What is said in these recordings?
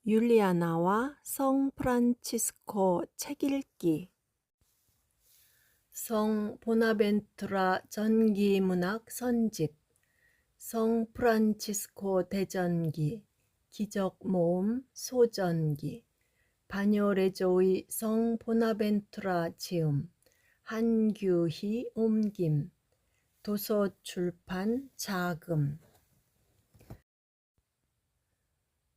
율리아나와 성 프란치스코 책 읽기. 성 보나벤투라 전기문학 선집, 성 프란치스코 대전기, 기적모음 소전기, 바뇨레조의 성 보나벤투라 지음, 한규희 옮김, 도서출판 자금.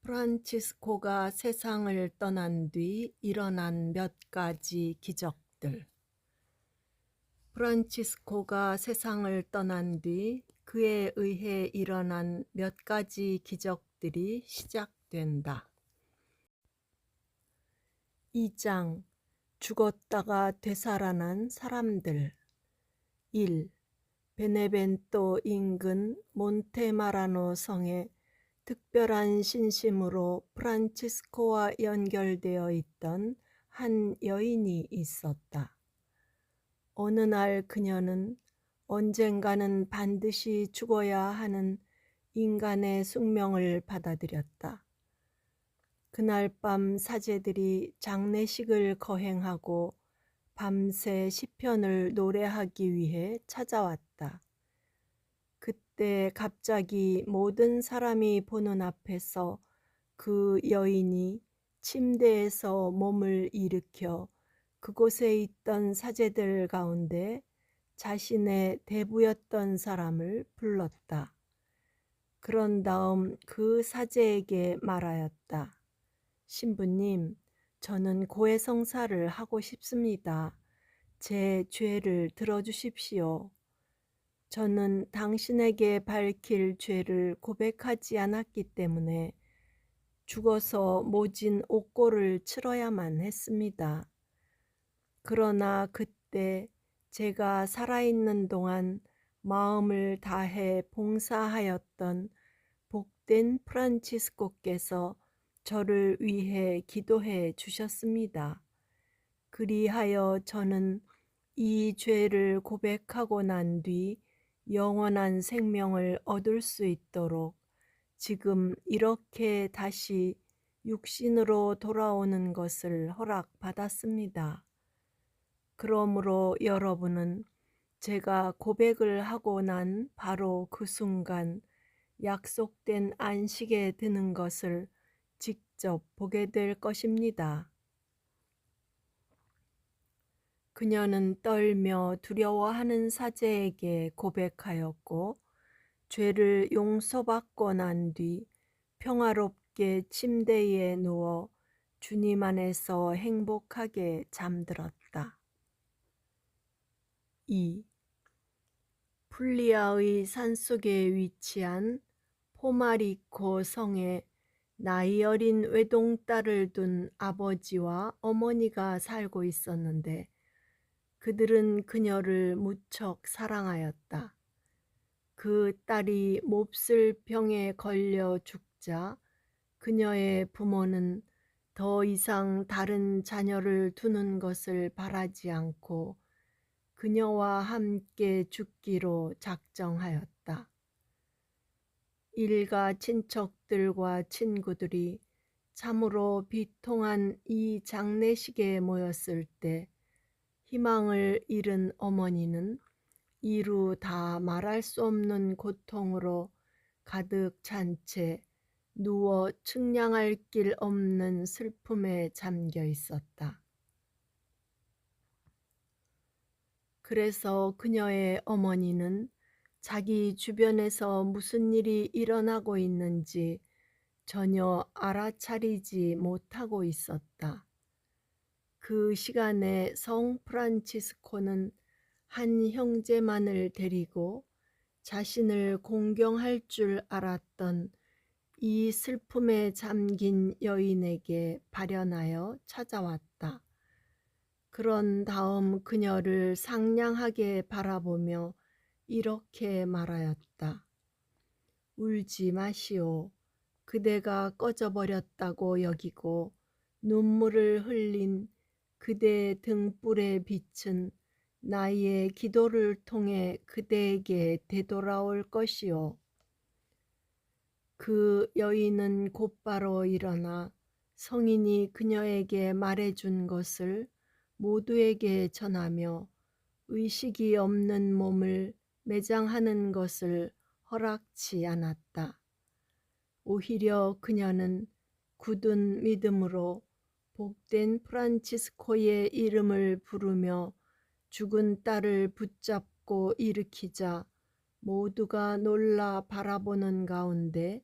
프란치스코가 세상을 떠난 뒤 일어난 몇 가지 기적들. 프란치스코가 세상을 떠난 뒤 그에 의해 일어난 몇 가지 기적들이 시작된다. 2장 죽었다가 되살아난 사람들. 1. 베네벤토 인근 몬테마라노 성에 특별한 신심으로 프란치스코와 연결되어 있던 한 여인이 있었다. 어느 날 그녀는 언젠가는 반드시 죽어야 하는 인간의 숙명을 받아들였다. 그날 밤 사제들이 장례식을 거행하고 밤새 시편을 노래하기 위해 찾아왔다. 그때 갑자기 모든 사람이 보는 앞에서 그 여인이 침대에서 몸을 일으켜 그곳에 있던 사제들 가운데 자신의 대부였던 사람을 불렀다. 그런 다음 그 사제에게 말하였다. 신부님, 저는 고해성사를 하고 싶습니다. 제 죄를 들어주십시오. 저는 당신에게 밝힐 죄를 고백하지 않았기 때문에 죽어서 모진 옥고를 치러야만 했습니다. 그러나 그때 제가 살아있는 동안 마음을 다해 봉사하였던 복된 프란치스코께서 저를 위해 기도해 주셨습니다. 그리하여 저는 이 죄를 고백하고 난 뒤 영원한 생명을 얻을 수 있도록 지금 이렇게 다시 육신으로 돌아오는 것을 허락받았습니다. 그러므로 여러분은 제가 고백을 하고 난 바로 그 순간 약속된 안식에 드는 것을 직접 보게 될 것입니다. 그녀는 떨며 두려워하는 사제에게 고백하였고 죄를 용서받고 난 뒤 평화롭게 침대에 누워 주님 안에서 행복하게 잠들었다. 2. 풀리아의 산속에 위치한 포마리코 성에 나이 어린 외동딸을 둔 아버지와 어머니가 살고 있었는데 그들은 그녀를 무척 사랑하였다. 그 딸이 몹쓸 병에 걸려 죽자 그녀의 부모는 더 이상 다른 자녀를 두는 것을 바라지 않고 그녀와 함께 죽기로 작정하였다. 일가 친척들과 친구들이 참으로 비통한 이 장례식에 모였을 때 희망을 잃은 어머니는 이루 다 말할 수 없는 고통으로 가득 찬 채 누워 측량할 길 없는 슬픔에 잠겨 있었다. 그래서 그녀의 어머니는 자기 주변에서 무슨 일이 일어나고 있는지 전혀 알아차리지 못하고 있었다. 그 시간에 성 프란치스코는 한 형제만을 데리고 자신을 공경할 줄 알았던 이 슬픔에 잠긴 여인에게 발현하여 찾아왔다. 그런 다음 그녀를 상냥하게 바라보며 이렇게 말하였다. 울지 마시오. 그대가 꺼져버렸다고 여기고 눈물을 흘린 그대의 등불의 빛은 나의 기도를 통해 그대에게 되돌아올 것이오. 그 여인은 곧바로 일어나 성인이 그녀에게 말해준 것을 모두에게 전하며 의식이 없는 몸을 매장하는 것을 허락치 않았다. 오히려 그녀는 굳은 믿음으로 복된 프란치스코의 이름을 부르며 죽은 딸을 붙잡고 일으키자 모두가 놀라 바라보는 가운데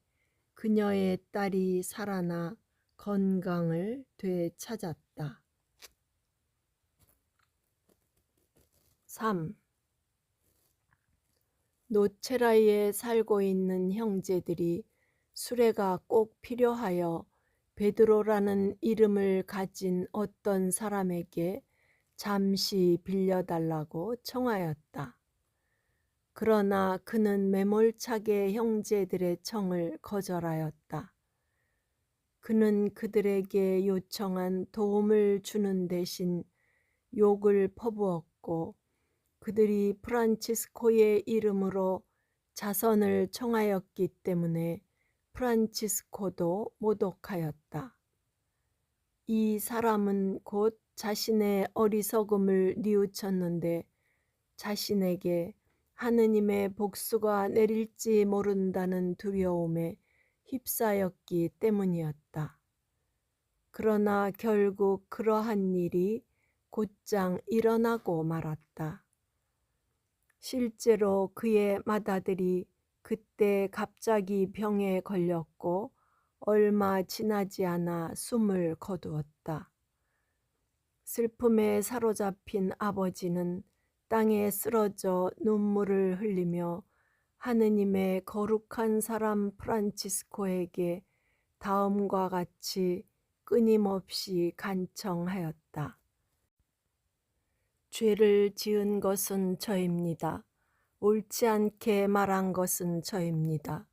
그녀의 딸이 살아나 건강을 되찾았다. 3. 노체라이에 살고 있는 형제들이 수레가 꼭 필요하여 베드로라는 이름을 가진 어떤 사람에게 잠시 빌려달라고 청하였다. 그러나 그는 매몰차게 형제들의 청을 거절하였다. 그는 그들에게 요청한 도움을 주는 대신 욕을 퍼부었고 그들이 프란치스코의 이름으로 자선을 청하였기 때문에 프란치스코도 모독하였다. 이 사람은 곧 자신의 어리석음을 뉘우쳤는데 자신에게 하느님의 복수가 내릴지 모른다는 두려움에 휩싸였기 때문이었다. 그러나 결국 그러한 일이 곧장 일어나고 말았다. 실제로 그의 맏아들이 그때 갑자기 병에 걸렸고 얼마 지나지 않아 숨을 거두었다. 슬픔에 사로잡힌 아버지는 땅에 쓰러져 눈물을 흘리며 하느님의 거룩한 사람 프란치스코에게 다음과 같이 끊임없이 간청하였다. 죄를 지은 것은 저입니다. 옳지 않게 말한 것은 저입니다.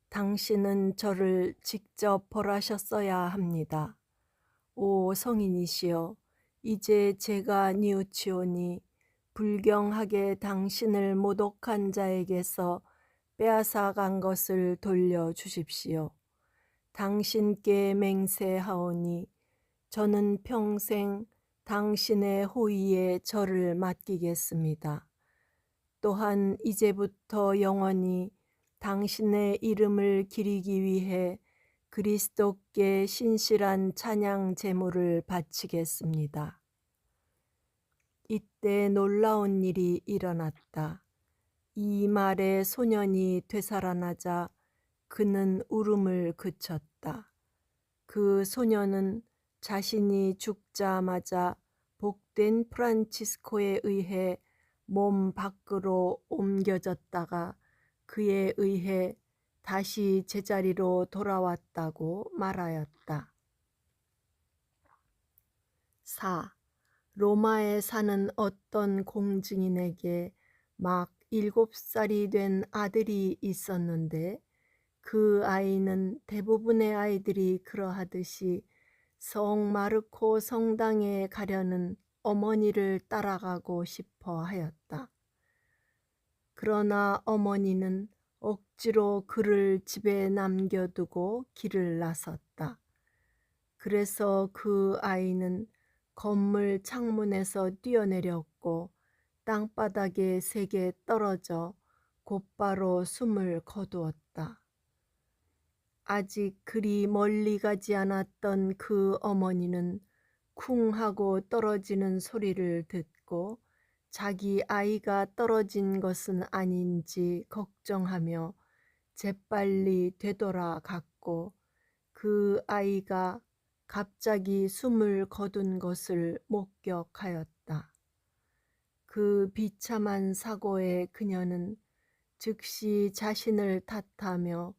당신은 저를 직접 벌하셨어야 합니다. 오 성인이시여, 이제 제가 뉘우치오니 불경하게 당신을 모독한 자에게서 빼앗아간 것을 돌려주십시오. 당신께 맹세하오니 저는 평생 당신의 호의에 저를 맡기겠습니다. 또한 이제부터 영원히 당신의 이름을 기리기 위해 그리스도께 신실한 찬양 제물을 바치겠습니다. 이때 놀라운 일이 일어났다. 이 말에 소년이 되살아나자 그는 울음을 그쳤다. 그 소년은 자신이 죽자마자 복된 프란치스코에 의해 몸 밖으로 옮겨졌다가 그에 의해 다시 제자리로 돌아왔다고 말하였다. 4. 로마에 사는 어떤 공증인에게 막 7살이 된 아들이 있었는데 그 아이는 대부분의 아이들이 그러하듯이 성 마르코 성당에 가려는 어머니를 따라가고 싶어 하였다. 그러나 어머니는 억지로 그를 집에 남겨두고 길을 나섰다. 그래서 그 아이는 건물 창문에서 뛰어내렸고 땅바닥에 세게 떨어져 곧바로 숨을 거두었다. 아직 그리 멀리 가지 않았던 그 어머니는 쿵 하고 떨어지는 소리를 듣고 자기 아이가 떨어진 것은 아닌지 걱정하며 재빨리 되돌아갔고 그 아이가 갑자기 숨을 거둔 것을 목격하였다. 그 비참한 사고에 그녀는 즉시 자신을 탓하며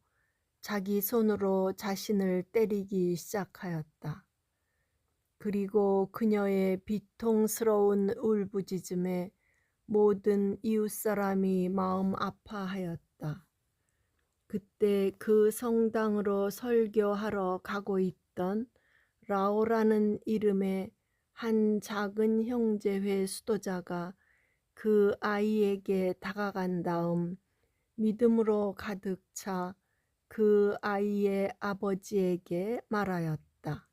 자기 손으로 자신을 때리기 시작하였다. 그리고 그녀의 비통스러운 울부짖음에 모든 이웃사람이 마음 아파하였다. 그때 그 성당으로 설교하러 가고 있던 라오라는 이름의 한 작은 형제회 수도자가 그 아이에게 다가간 다음 믿음으로 가득 차 그 아이의 아버지에게 말하였다.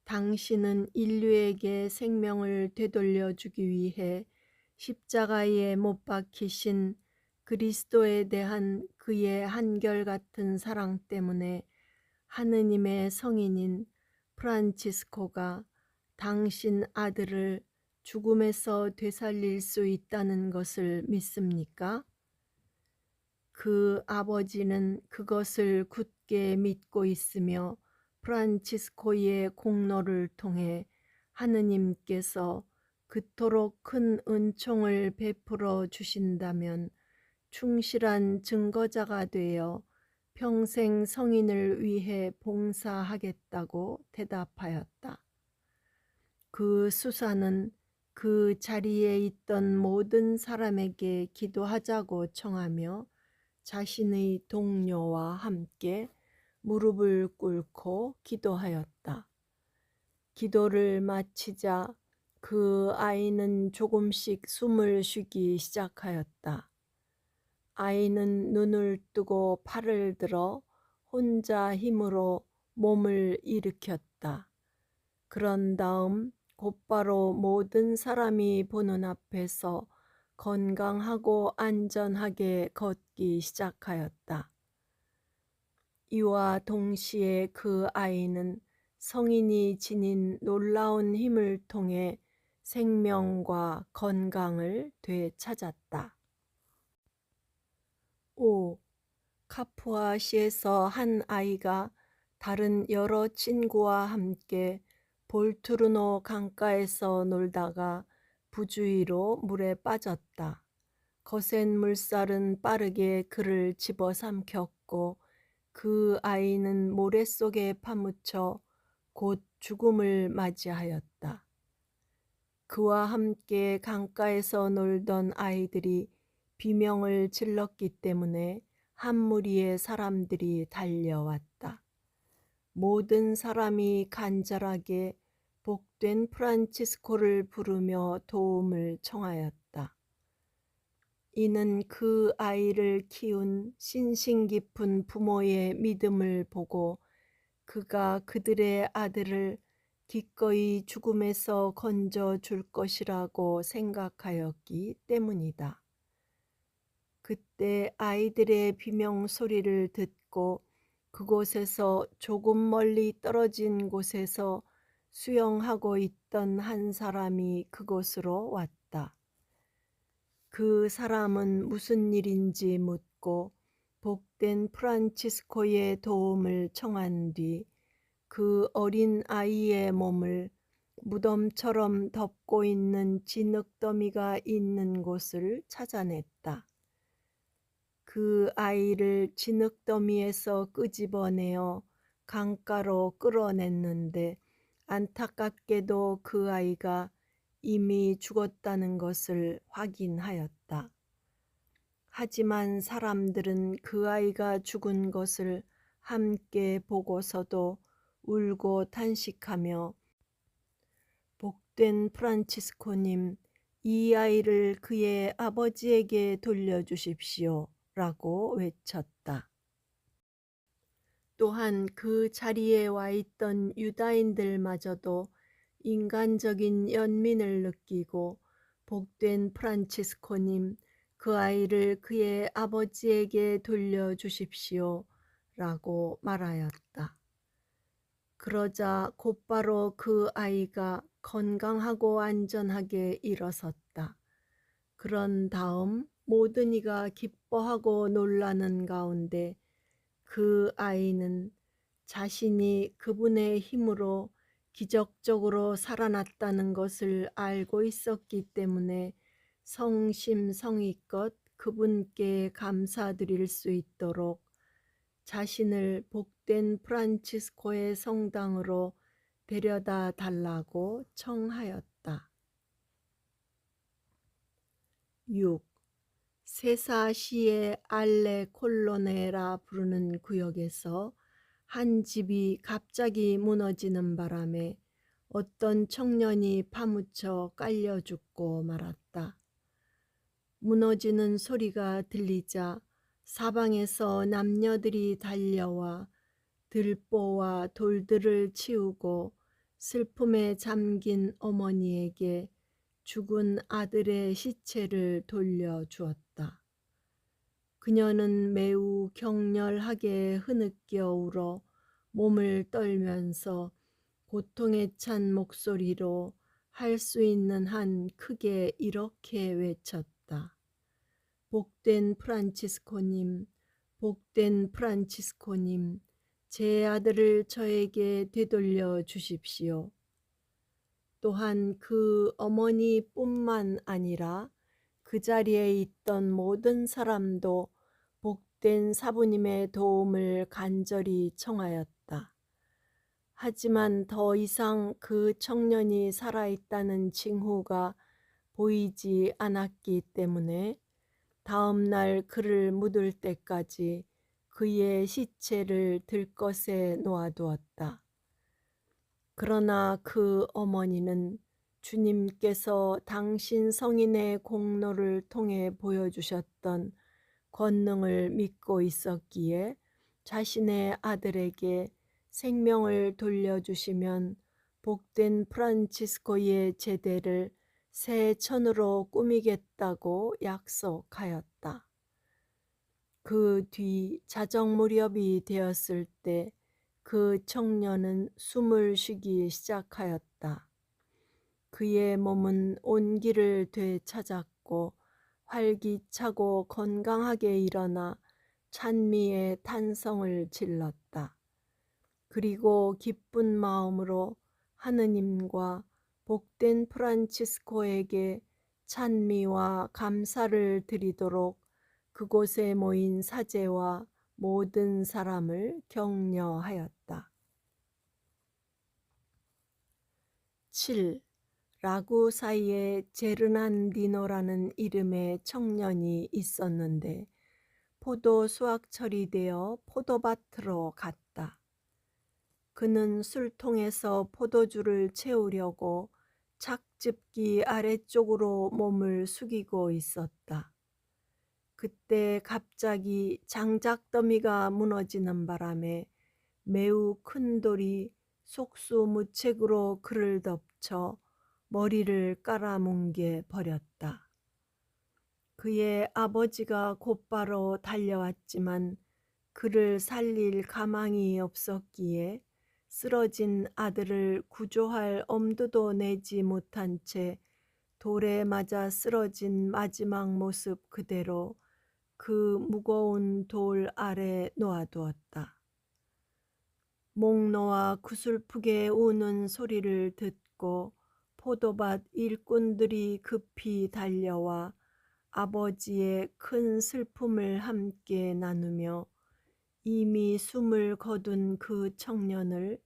당신은 인류에게 생명을 되돌려 주기 위해 십자가에 못 박히신 그리스도에 대한 그의 한결같은 사랑 때문에 하느님의 성인인 프란치스코가 당신 아들을 죽음에서 되살릴 수 있다는 것을 믿습니까? 그 아버지는 그것을 굳게 믿고 있으며 프란치스코의 공로를 통해 하느님께서 그토록 큰 은총을 베풀어 주신다면 충실한 증거자가 되어 평생 성인을 위해 봉사하겠다고 대답하였다. 그 수사는 그 자리에 있던 모든 사람에게 기도하자고 청하며 자신의 동료와 함께 무릎을 꿇고 기도하였다. 기도를 마치자 그 아이는 조금씩 숨을 쉬기 시작하였다. 아이는 눈을 뜨고 팔을 들어 혼자 힘으로 몸을 일으켰다. 그런 다음 곧바로 모든 사람이 보는 앞에서 건강하고 안전하게 걷기 시작하였다. 이와 동시에 그 아이는 성인이 지닌 놀라운 힘을 통해 생명과 건강을 되찾았다. 5. 카푸아시에서 한 아이가 다른 여러 친구와 함께 볼투르노 강가에서 놀다가 부주의로 물에 빠졌다. 거센 물살은 빠르게 그를 집어삼켰고 그 아이는 모래 속에 파묻혀 곧 죽음을 맞이하였다. 그와 함께 강가에서 놀던 아이들이 비명을 질렀기 때문에 한 무리의 사람들이 달려왔다. 모든 사람이 간절하게 복된 프란치스코를 부르며 도움을 청하였다. 이는 그 아이를 키운 신신 깊은 부모의 믿음을 보고 그가 그들의 아들을 기꺼이 죽음에서 건져 줄 것이라고 생각하였기 때문이다. 그때 아이들의 비명 소리를 듣고 그곳에서 조금 멀리 떨어진 곳에서 수영하고 있던 한 사람이 그곳으로 왔다. 그 사람은 무슨 일인지 묻고 복된 프란치스코의 도움을 청한 뒤 그 어린 아이의 몸을 무덤처럼 덮고 있는 진흙더미가 있는 곳을 찾아냈다. 그 아이를 진흙더미에서 끄집어내어 강가로 끌어냈는데 안타깝게도 그 아이가 이미 죽었다는 것을 확인하였다. 하지만 사람들은 그 아이가 죽은 것을 함께 보고서도 울고 탄식하며 복된 프란치스코님, 이 아이를 그의 아버지에게 돌려주십시오 라고 외쳤다. 또한 그 자리에 와 있던 유다인들마저도 인간적인 연민을 느끼고 복된 프란치스코님, 그 아이를 그의 아버지에게 돌려주십시오 라고 말하였다. 그러자 곧바로 그 아이가 건강하고 안전하게 일어섰다. 그런 다음 모든 이가 기뻐하고 놀라는 가운데 그 아이는 자신이 그분의 힘으로 기적적으로 살아났다는 것을 알고 있었기 때문에 성심성의껏 그분께 감사드릴 수 있도록 자신을 복된 프란치스코의 성당으로 데려다 달라고 청하였다. 6. 세사시의 알레 콜로네라 부르는 구역에서 한 집이 갑자기 무너지는 바람에 어떤 청년이 파묻혀 깔려 죽고 말았다. 무너지는 소리가 들리자 사방에서 남녀들이 달려와 들보와 돌들을 치우고 슬픔에 잠긴 어머니에게 죽은 아들의 시체를 돌려주었다. 그녀는 매우 격렬하게 흐느껴 울어 몸을 떨면서 고통에 찬 목소리로 할 수 있는 한 크게 이렇게 외쳤다. 복된 프란치스코님, 복된 프란치스코님, 제 아들을 저에게 되돌려 주십시오. 또한 그 어머니뿐만 아니라 그 자리에 있던 모든 사람도 복된 사부님의 도움을 간절히 청하였다. 하지만 더 이상 그 청년이 살아있다는 징후가 보이지 않았기 때문에 다음 날 그를 묻을 때까지 그의 시체를 들것에 놓아두었다. 그러나 그 어머니는 주님께서 당신 성인의 공로를 통해 보여주셨던 권능을 믿고 있었기에 자신의 아들에게 생명을 돌려주시면 복된 프란치스코의 제대를 새 천으로 꾸미겠다고 약속하였다. 그 뒤 자정 무렵이 되었을 때 그 청년은 숨을 쉬기 시작하였다. 그의 몸은 온기를 되찾았고 활기차고 건강하게 일어나 찬미의 탄성을 질렀다. 그리고 기쁜 마음으로 하느님과 복된 프란치스코에게 찬미와 감사를 드리도록 그곳에 모인 사제와 모든 사람을 격려하였다. 7. 라구사이에 제르난디노라는 이름의 청년이 있었는데 포도 수확철이 되어 포도밭으로 갔다. 그는 술통에서 포도주를 채우려고 착즙기 아래쪽으로 몸을 숙이고 있었다. 그때 갑자기 장작더미가 무너지는 바람에 매우 큰 돌이 속수무책으로 그를 덮쳐 머리를 깔아뭉개 버렸다. 그의 아버지가 곧바로 달려왔지만 그를 살릴 가망이 없었기에 쓰러진 아들을 구조할 엄두도 내지 못한 채 돌에 맞아 쓰러진 마지막 모습 그대로 그 무거운 돌 아래 놓아두었다. 목 놓아 구슬프게 우는 소리를 듣고 포도밭 일꾼들이 급히 달려와 아버지의 큰 슬픔을 함께 나누며 이미 숨을 거둔 그 청년을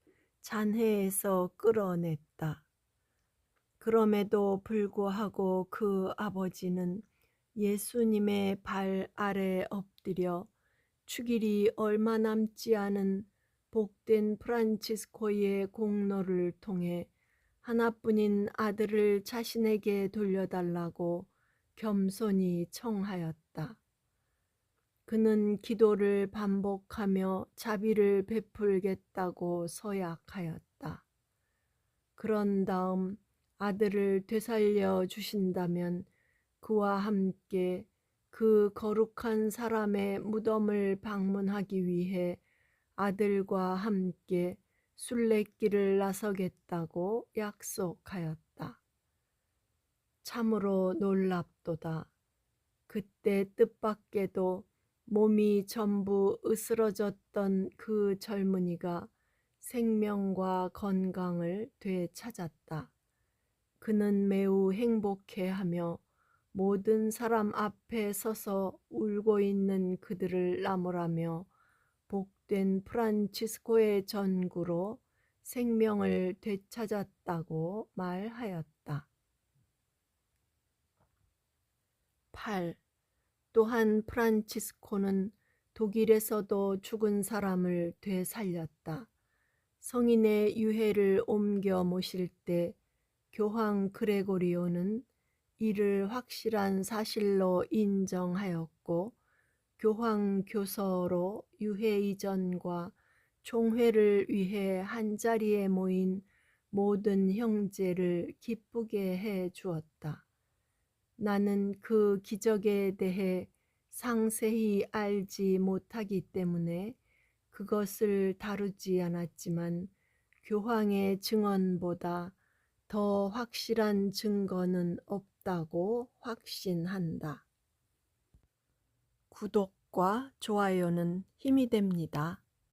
잔해에서 끌어냈다. 그럼에도 불구하고 그 아버지는 예수님의 발 아래 엎드려 축일이 얼마 남지 않은 복된 프란치스코의 공로를 통해 하나뿐인 아들을 자신에게 돌려달라고 겸손히 청하였다. 그는 기도를 반복하며 자비를 베풀겠다고 서약하였다. 그런 다음 아들을 되살려 주신다면 그와 함께 그 거룩한 사람의 무덤을 방문하기 위해 아들과 함께 순례길을 나서겠다고 약속하였다. 참으로 놀랍도다. 그때 뜻밖에도 몸이 전부 으스러졌던 그 젊은이가 생명과 건강을 되찾았다. 그는 매우 행복해하며 모든 사람 앞에 서서 울고 있는 그들을 나무라며 복된 프란치스코의 전구로 생명을 되찾았다고 말하였다. 8. 또한 프란치스코는 독일에서도 죽은 사람을 되살렸다. 성인의 유해를 옮겨 모실 때 교황 그레고리오는 이를 확실한 사실로 인정하였고 교황 교서로 유해 이전과 총회를 위해 한자리에 모인 모든 형제를 기쁘게 해 주었다. 나는 그 기적에 대해 상세히 알지 못하기 때문에 그것을 다루지 않았지만 교황의 증언보다 더 확실한 증거는 없다고 확신한다. 구독과 좋아요는 힘이 됩니다.